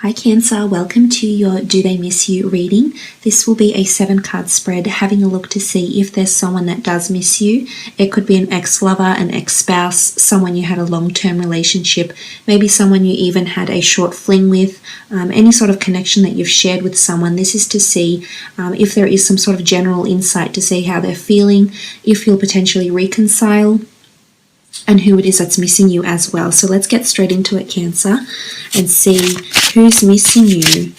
Hi Cancer, welcome to your Do They Miss You reading. This will be a 7-card spread, having a look to see if there's someone that does miss you. It could be an ex-lover, an ex-spouse, someone you had a long-term relationship, maybe someone you even had a short fling with, any sort of connection that you've shared with someone. This is to see if there is some sort of general insight to see how they're feeling, if you'll potentially reconcile, and who it is that's missing you as well. So let's get straight into it, Cancer, and see who's missing you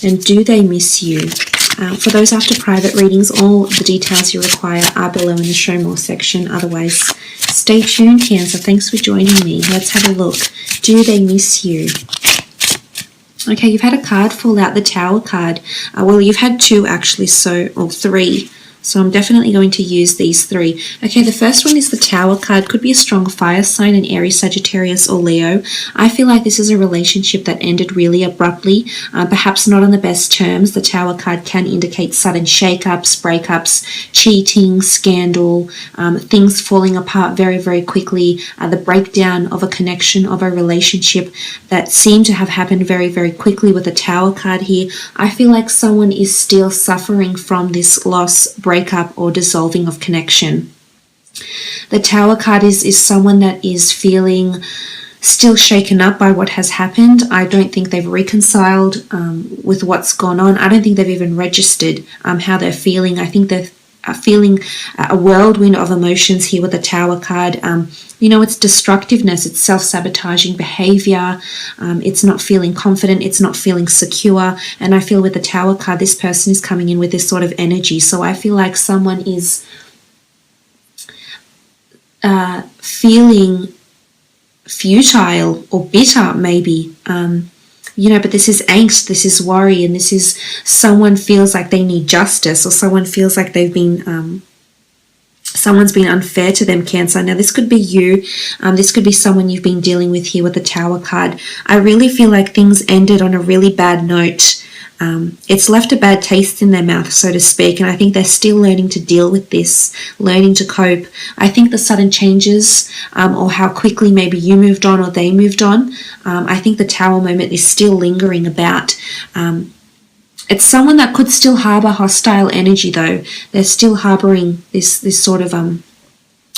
and do they miss you. For those after private readings, all the details you require are below in the show more section. Otherwise, stay tuned, Cancer. Thanks for joining me. Let's have a look. Do they miss you? Okay, you've had a card fall out, the Tower card. Well, you've had two actually, or three. So I'm definitely going to use these three. Okay, the first one is the Tower card. Could be a strong fire sign, an Aries, Sagittarius, or Leo. I feel like this is a relationship that ended really abruptly, perhaps not on the best terms. The Tower card can indicate sudden shake-ups, breakups, cheating, scandal, things falling apart very, very quickly, the breakdown of a connection, of a relationship that seemed to have happened very, very quickly with the Tower card here. I feel like someone is still suffering from this loss, breakup, or dissolving of connection. The Tower card is someone that is feeling still shaken up by what has happened. I don't think they've reconciled with what's gone on. I don't think they've even registered how they're feeling. I think they're feeling a whirlwind of emotions here with the Tower card. It's destructiveness, it's self-sabotaging behavior, it's not feeling confident, it's not feeling secure. And I feel with the Tower card, this person is coming in with this sort of energy. So I feel like someone is feeling futile or bitter maybe. But this is angst, this is worry, and this is someone feels like they need justice, or someone feels like they've been, someone's been unfair to them, Cancer. Now, this could be you. This could be someone you've been dealing with here with the Tower card. I really feel like things ended on a really bad note. It's left a bad taste in their mouth, so to speak, and I think they're still learning to deal with this, learning to cope. I think the sudden changes, or how quickly maybe you moved on or they moved on, I think the Tower moment is still lingering about. It's someone that could still harbor hostile energy, though. They're still harboring this sort of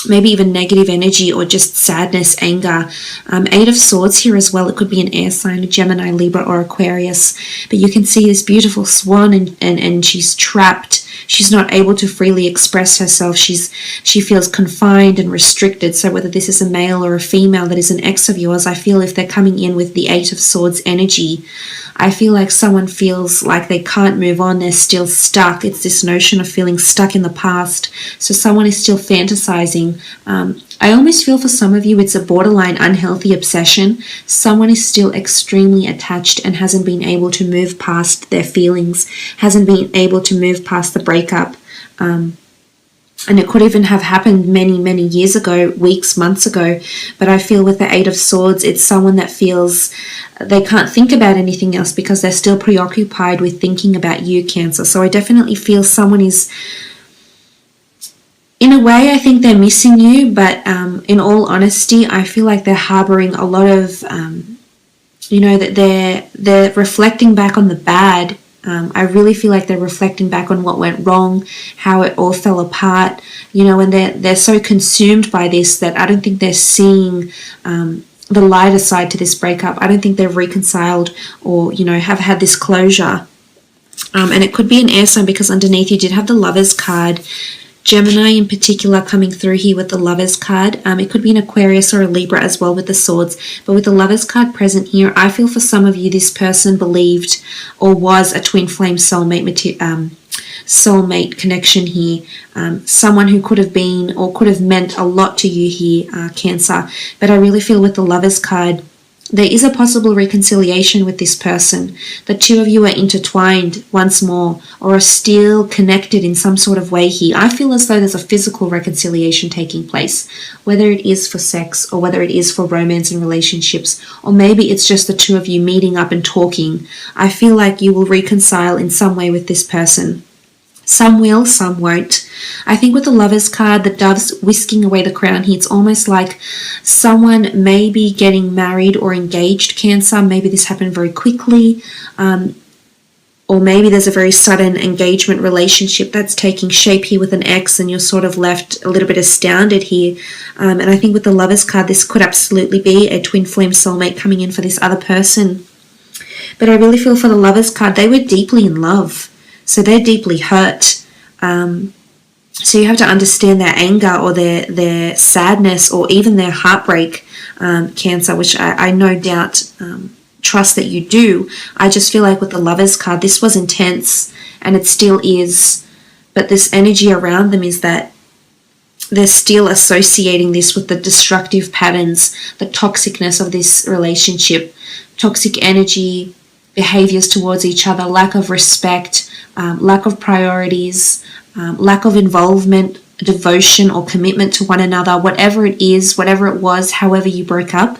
maybe even negative energy, or just sadness, anger. 8 of Swords here as well. It could be an air sign, a Gemini, Libra, or Aquarius. But you can see this beautiful swan, and she's trapped. She's not able to freely express herself. She feels confined and restricted. So whether this is a male or a female that is an ex of yours, I feel if they're coming in with the 8 of Swords energy, I feel like someone feels like they can't move on. They're still stuck. It's this notion of feeling stuck in the past. So someone is still fantasizing. I almost feel for some of you it's a borderline unhealthy obsession. Someone is still extremely attached and hasn't been able to move past their feelings, hasn't been able to move past the breakup. And it could even have happened many, many years ago, weeks, months ago. But I feel with the 8 of Swords, it's someone that feels they can't think about anything else because they're still preoccupied with thinking about you, Cancer. So I definitely feel someone is, in a way, I think they're missing you. But in all honesty, I feel like they're harboring a lot of, that they're reflecting back on the bad. I really feel like they're reflecting back on what went wrong, how it all fell apart, and they're so consumed by this that I don't think they're seeing the lighter side to this breakup. I don't think they've reconciled or, have had this closure. And it could be an air sign because underneath you did have the Lovers card. Gemini in particular coming through here with the Lovers card. It could be an Aquarius or a Libra as well with the Swords. But with the Lovers card present here, I feel for some of you this person believed or was a twin flame soulmate connection here. Someone who could have been or could have meant a lot to you here, Cancer. But I really feel with the Lovers card, there is a possible reconciliation with this person. The two of you are intertwined once more or are still connected in some sort of way here. I feel as though there's a physical reconciliation taking place, whether it is for sex or whether it is for romance and relationships, or maybe it's just the two of you meeting up and talking. I feel like you will reconcile in some way with this person. Some will, some won't. I think with the Lovers card, the Dove's whisking away the crown here. It's almost like someone may be getting married or engaged, Cancer. Maybe this happened very quickly. Or maybe there's a very sudden engagement relationship that's taking shape here with an ex, and you're sort of left a little bit astounded here. And I think with the Lovers card, this could absolutely be a twin flame soulmate coming in for this other person. But I really feel for the Lovers card, they were deeply in love. So they're deeply hurt. So you have to understand their anger or their sadness or even their heartbreak, Cancer, which I no doubt trust that you do. I just feel like with the Lovers card, this was intense and it still is. But this energy around them is that they're still associating this with the destructive patterns, the toxicness of this relationship, toxic energy, behaviors towards each other, lack of respect, lack of priorities, lack of involvement, devotion or commitment to one another, whatever it is, whatever it was, however you broke up.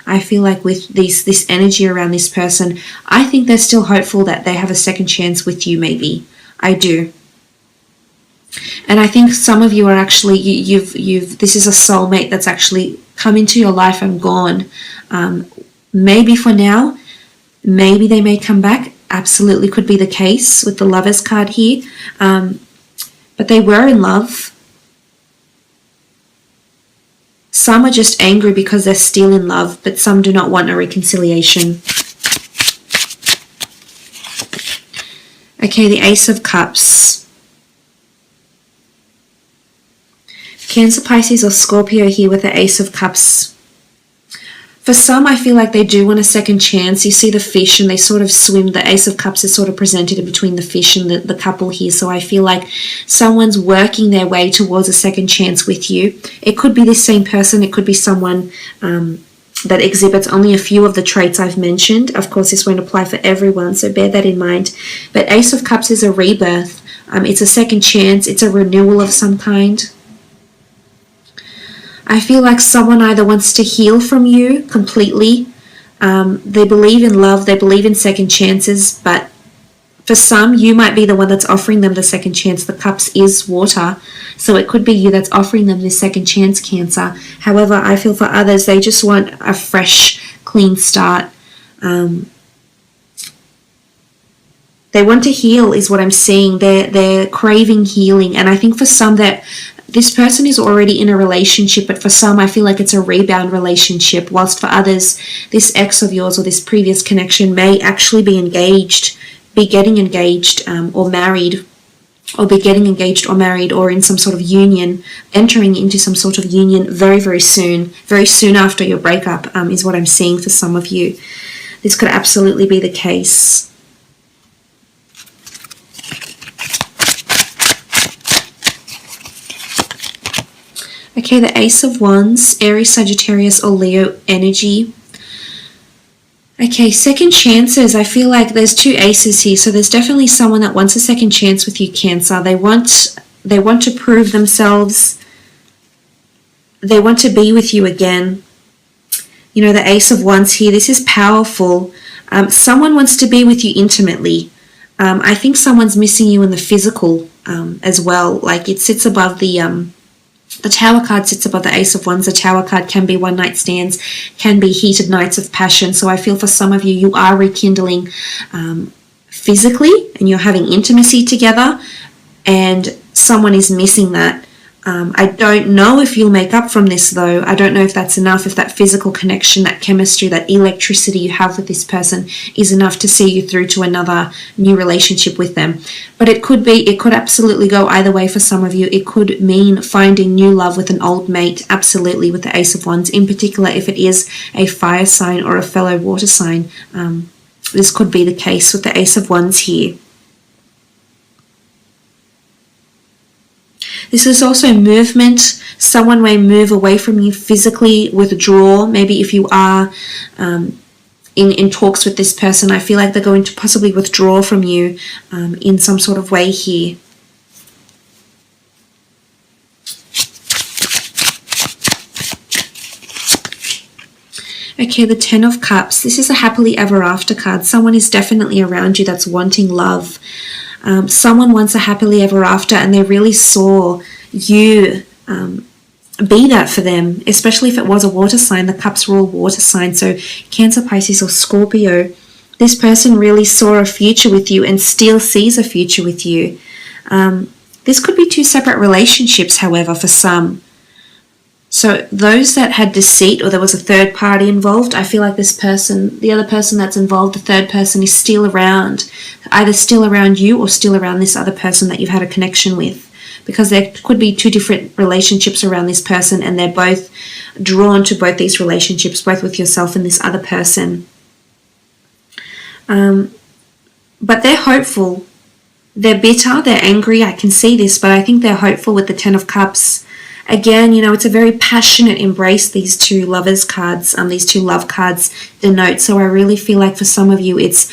I feel like with this energy around this person, I think they're still hopeful that they have a second chance with you, maybe. I do. And I think some of you are actually, this is a soulmate that's actually come into your life and gone. Maybe for now, maybe they may come back. Absolutely could be the case with the Lovers card here. But they were in love. Some are just angry because they're still in love, but some do not want a reconciliation. Okay, the Ace of Cups. Cancer, Pisces or Scorpio here with the Ace of Cups. For some, I feel like they do want a second chance. You see the fish and they sort of swim. The Ace of Cups is sort of presented in between the fish and the couple here. So I feel like someone's working their way towards a second chance with you. It could be the same person. It could be someone that exhibits only a few of the traits I've mentioned. Of course, this won't apply for everyone, so bear that in mind. But Ace of Cups is a rebirth. It's a second chance. It's a renewal of some kind. I feel like someone either wants to heal from you completely. They believe in love. They believe in second chances. But for some, you might be the one that's offering them the second chance. The Cups is water. So it could be you that's offering them this second chance, Cancer. However, I feel for others, they just want a fresh, clean start. They want to heal is what I'm seeing. They're craving healing. And I think for some that this person is already in a relationship, but for some, I feel like it's a rebound relationship, whilst for others, this ex of yours or this previous connection may actually be engaged, be getting engaged or married, or be getting engaged or married or in some sort of union, entering into some sort of union very, very soon after your breakup is what I'm seeing for some of you. This could absolutely be the case. Okay, the Ace of Wands, Aries, Sagittarius, or Leo energy. Okay, second chances. I feel like there's two aces here, so there's definitely someone that wants a second chance with you, Cancer. They want to prove themselves. They want to be with you again. You know, the Ace of Wands here, this is powerful. Someone wants to be with you intimately. I think someone's missing you in the physical as well. Like it sits above the Tower card sits above the Ace of Wands. The Tower card can be one night stands, can be heated nights of passion. So I feel for some of you, you are rekindling physically and you're having intimacy together, and someone is missing that. I don't know if you'll make up from this though. I don't know if that's enough, if that physical connection, that chemistry, that electricity you have with this person is enough to see you through to another new relationship with them. But it could absolutely go either way for some of you. It could mean finding new love with an old mate, absolutely, with the Ace of Wands, in particular if it is a fire sign or a fellow water sign. This could be the case with the Ace of Wands here. This is also movement. Someone may move away from you physically, withdraw. Maybe if you are in talks with this person, I feel like they're going to possibly withdraw from you in some sort of way here. Okay, the Ten of Cups. This is a happily ever after card. Someone is definitely around you that's wanting love. Someone wants a happily ever after, and they really saw you be that for them, especially if it was a water sign. The cups were all water signs, so Cancer, Pisces or Scorpio. This person really saw a future with you and still sees a future with you. This could be two separate relationships, however, for some. So those that had deceit or there was a third party involved, I feel like this person, the other person that's involved, the third person is still around, either still around you or still around this other person that you've had a connection with. Because there could be two different relationships around this person, and they're both drawn to both these relationships, both with yourself and this other person. But they're hopeful. They're bitter, they're angry, I can see this, but I think they're hopeful with the Ten of Cups. Again, it's a very passionate embrace these two lovers cards, these two love cards denote. So I really feel like for some of you, it's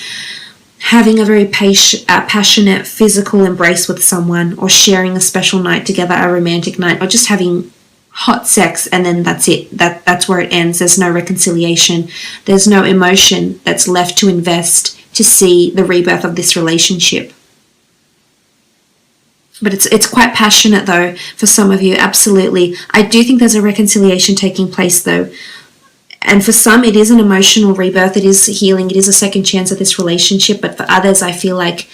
having a very passionate physical embrace with someone, or sharing a special night together, a romantic night, or just having hot sex, and then that's it. That's where it ends. There's no reconciliation. There's no emotion that's left to invest to see the rebirth of this relationship. But it's quite passionate, though, for some of you, absolutely. I do think there's a reconciliation taking place, though. And for some, it is an emotional rebirth. It is healing. It is a second chance of this relationship. But for others, I feel like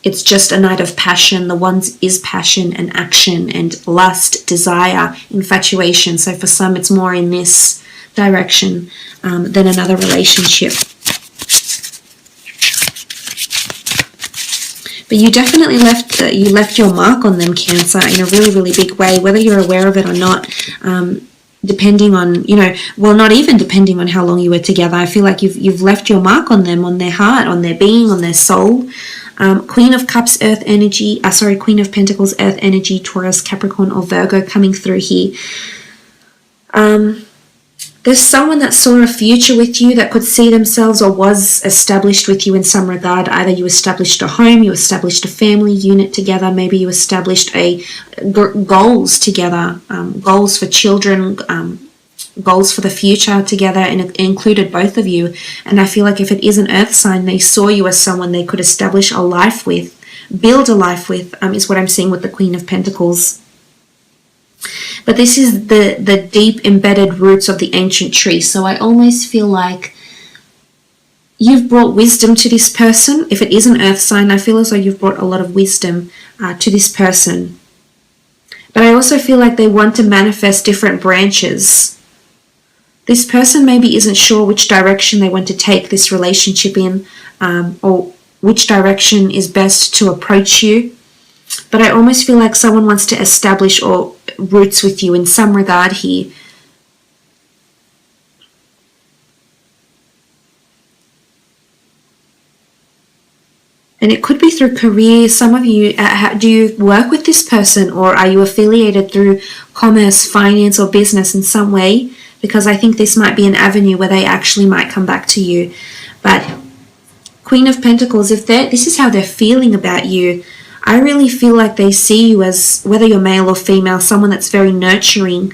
it's just a night of passion. The ones is passion and action and lust, desire, infatuation. So for some, it's more in this direction than another relationship. But you definitely left your mark on them, Cancer, in a really, really big way, whether you're aware of it or not, depending on, not even depending on how long you were together. I feel like you've left your mark on them, on their heart, on their being, on their soul. Queen of Cups, Earth energy, Queen of Pentacles, Earth energy, Taurus, Capricorn, or Virgo coming through here. There's someone that saw a future with you, that could see themselves or was established with you in some regard. Either you established a home, you established a family unit together, maybe you established goals together, goals for children, goals for the future together, and it included both of you. And I feel like if it is an earth sign, they saw you as someone they could establish a life with, build a life with, is what I'm seeing with the Queen of Pentacles. But this is the deep embedded roots of the ancient tree. So I almost feel like you've brought wisdom to this person. If it is an earth sign, I feel as though you've brought a lot of wisdom to this person. But I also feel like they want to manifest different branches. This person maybe isn't sure which direction they want to take this relationship in, or which direction is best to approach you. But I almost feel like someone wants to establish or roots with you in some regard here. And it could be through career. Some of you, do you work with this person, or are you affiliated through commerce, finance, or business in some way? Because I think this might be an avenue where they actually might come back to you. But Queen of Pentacles, this is how they're feeling about you, I really feel like they see you as, whether you're male or female, someone that's very nurturing,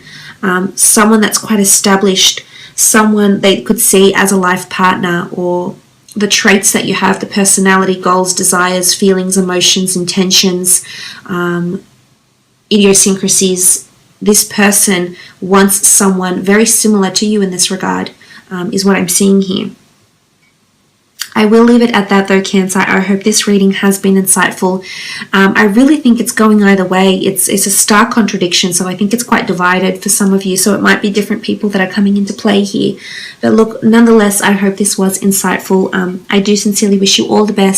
someone that's quite established, someone they could see as a life partner, or the traits that you have, the personality, goals, desires, feelings, emotions, intentions, idiosyncrasies. This person wants someone very similar to you in this regard, is what I'm seeing here. I will leave it at that though, Cancer. I hope this reading has been insightful. I really think it's going either way. It's a stark contradiction, so I think it's quite divided for some of you, so it might be different people that are coming into play here. But look, nonetheless, I hope this was insightful. I do sincerely wish you all the best.